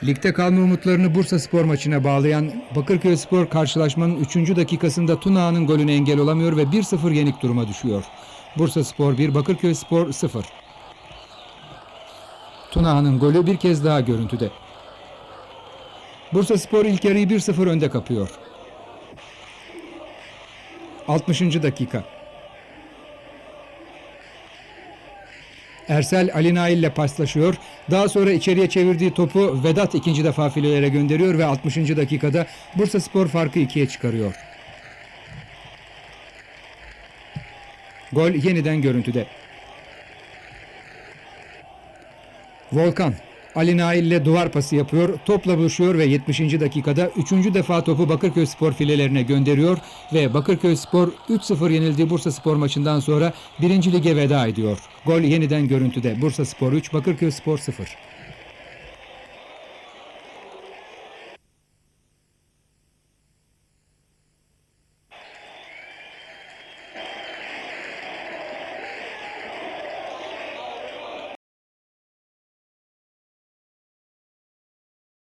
Ligde kalma umutlarını Bursaspor maçına bağlayan Bakırköyspor karşılaşmanın 3. dakikasında Tunağan'ın golüne engel olamıyor ve 1-0 yenik duruma düşüyor. Bursaspor 1, Bakırköyspor 0. Tunağan'ın golü bir kez daha görüntüde. Bursaspor ilk yarıyı 1-0 önde kapıyor. 60. dakika. Ersel Ali Nail ile paslaşıyor. Daha sonra içeriye çevirdiği topu Vedat ikinci defa filelere gönderiyor ve 60. dakikada Bursaspor farkı 2'ye çıkarıyor. Gol yeniden görüntüde. Volkan Ali Nail ile duvar pası yapıyor, topla buluşuyor ve 70. dakikada 3. defa topu Bakırköyspor filelerine gönderiyor ve Bakırköyspor 3-0 yenildiği Bursaspor maçından sonra 1. Lige veda ediyor. Gol yeniden görüntüde. Bursaspor 3, Bakırköyspor 0.